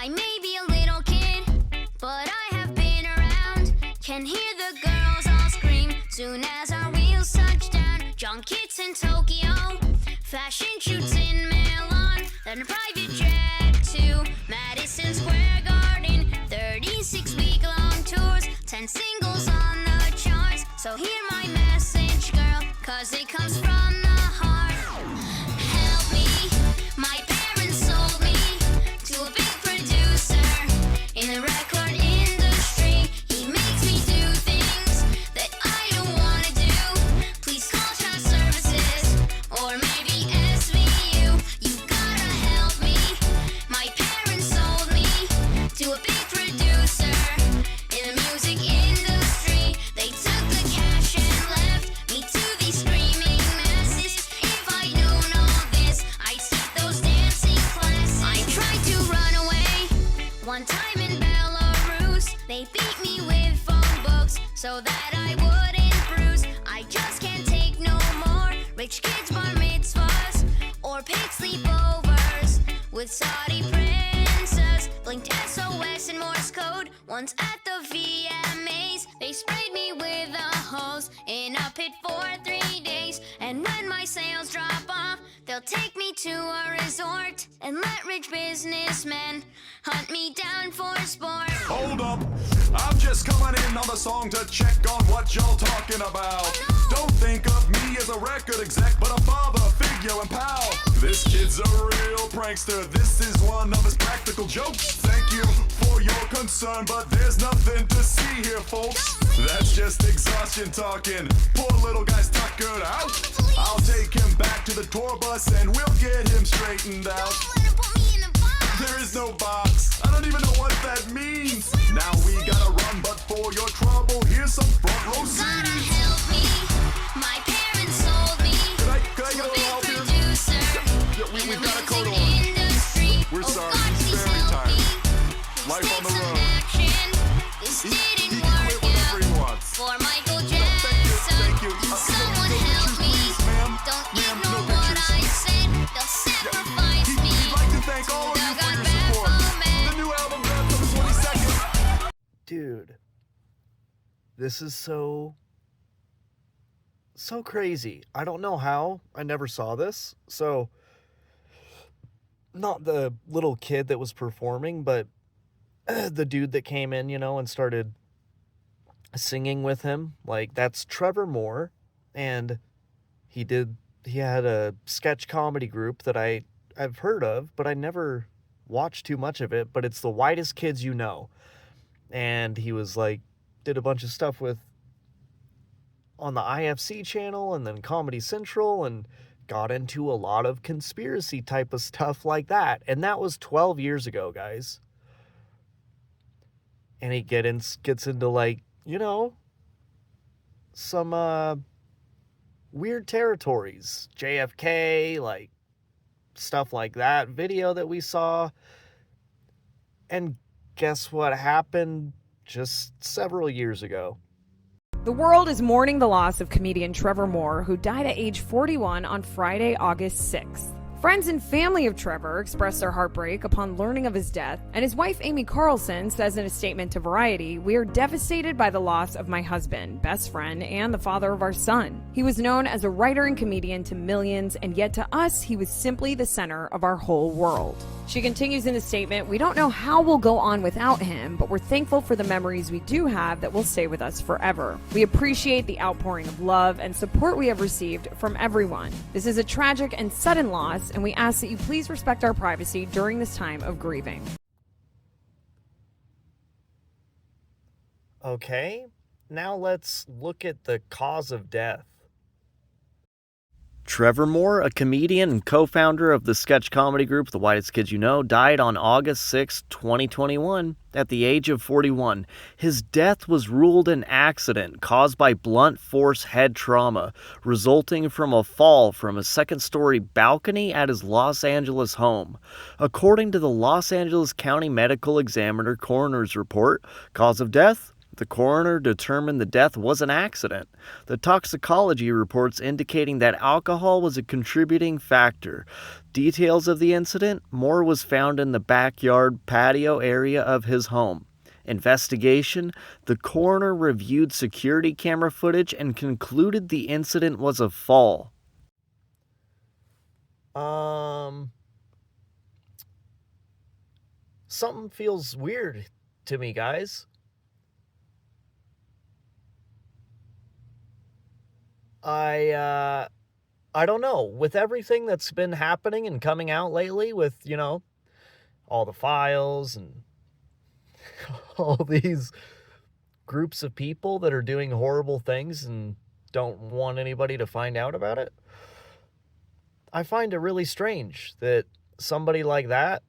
I may be a little kid, but I have been around. Can hear the girls all scream soon as our wheels touch down. Junkets in Tokyo, fashion shoots in Milan, then a private jet to Madison Square Garden. 36-week-long tours, 10 singles on the charts. So hear my message, girl, 'cause it comes from the heart. Help me, my parents sold me to a big producer in the record industry. He makes me do things that I don't want to do. Please call child services or maybe SVU. You gotta help me. My parents sold me to a big producer in the music industry. They took the cash and left me to these screaming masses. If I'd known all this, I'd skip those dancing classes. I tried to run away one time in Belarus. They beat me with phone books so that I wouldn't bruise. I just can't take no more rich kids' bar mitzvahs or paid sleepovers with Saudi princes. Blinked SOS and Morse code once at the VMAs. They sprayed me with a hose in a pit for 3 days. And when my sales drop off, they'll take me to a resort and let rich businessmen hunt me down for sport. Hold up, I'm just coming in on the song to check on what y'all talking about. Don't think of me as a record exec, but a father figure and pal. This kid's a real prankster, this is one of his practical jokes. Thank you for your concern, but there's nothing to see here, folks. That's just exhaustion talking, poor little guy's tuckered out. I'll take him back to the tour bus and we'll get him straightened out. There is no box, I don't even know what that means. Now we gotta run, but for your trouble, here's some front row seats. Gotta help me, my parents sold me Could I get a to a little big help here? producer Yeah, in we've the got a code music on. industry. We're Oh sorry, God, he's please very help tired. me. Life Please on the take some road. action. This He didn't can work quit whenever he out wants. for Michael Thank you, Jackson. thank you. Someone No help pictures, me. please, ma'am. Don't Ma'am, no ignore what pictures. I said. They'll sacrifice me. He'd like to thank all of you Dug for out your support. Baphomet. The new album drops on the 22nd. Dude, this is so crazy. I don't know how. I never saw this. So, not the little kid that was performing, but the dude that came in, and started singing with him. Like, that's Trevor Moore. And he had a sketch comedy group that I've heard of, but I never watched too much of it. But it's The Whitest Kids You Know. And he was like, did a bunch of stuff on the IFC channel and then Comedy Central and got into a lot of conspiracy type of stuff like that. And that was 12 years ago, guys. And he gets into like, some weird territories. JFK, like stuff like that. Video that we saw. And guess what happened just several years ago? The world is mourning the loss of comedian Trevor Moore, who died at age 41 on Friday, August 6th. Friends and family of Trevor expressed their heartbreak upon learning of his death, and his wife Amy Carlson says in a statement to Variety, "We are devastated by the loss of my husband, best friend, and the father of our son. He was known as a writer and comedian to millions, and yet to us, he was simply the center of our whole world." She continues in the statement, "We don't know how we'll go on without him, but we're thankful for the memories we do have that will stay with us forever. We appreciate the outpouring of love and support we have received from everyone. This is a tragic and sudden loss, and we ask that you please respect our privacy during this time of grieving." Okay, now let's look at the cause of death. Trevor Moore, a comedian and co-founder of the sketch comedy group The Whitest Kids You Know, died on August 6, 2021, at the age of 41. His death was ruled an accident caused by blunt force head trauma, resulting from a fall from a second-story balcony at his Los Angeles home. According to the Los Angeles County Medical Examiner coroner's report, cause of death? The coroner determined the death was an accident. The toxicology reports indicating that alcohol was a contributing factor. Details of the incident: Moore was found in the backyard patio area of his home. Investigation: the coroner reviewed security camera footage and concluded the incident was a fall. Something feels weird to me, guys. I don't know. With everything that's been happening and coming out lately with, all the files and all these groups of people that are doing horrible things and don't want anybody to find out about it, I find it really strange that somebody like that,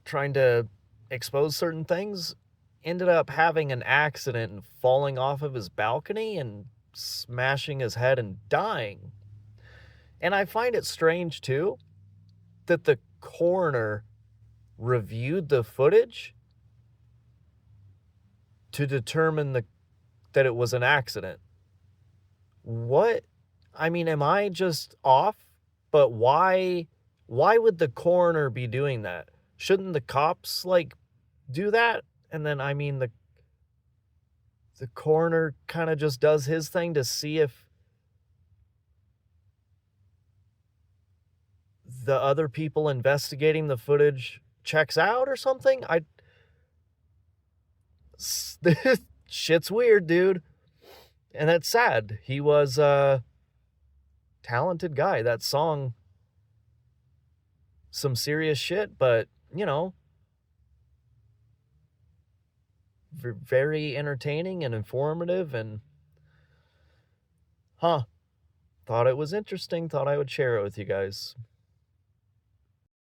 trying to expose certain things, ended up having an accident and falling off of his balcony and smashing his head and dying. And I find it strange, too, that the coroner reviewed the footage to determine that it was an accident. What? I mean, am I just off? But why would the coroner be doing that? Shouldn't the cops, do that? And then, the coroner kind of just does his thing to see if the other people investigating the footage checks out or something. This shit's weird, dude. And that's sad. He was a talented guy. That song, some serious shit, but, very entertaining and informative, and thought it was interesting. Thought I would share it with you guys.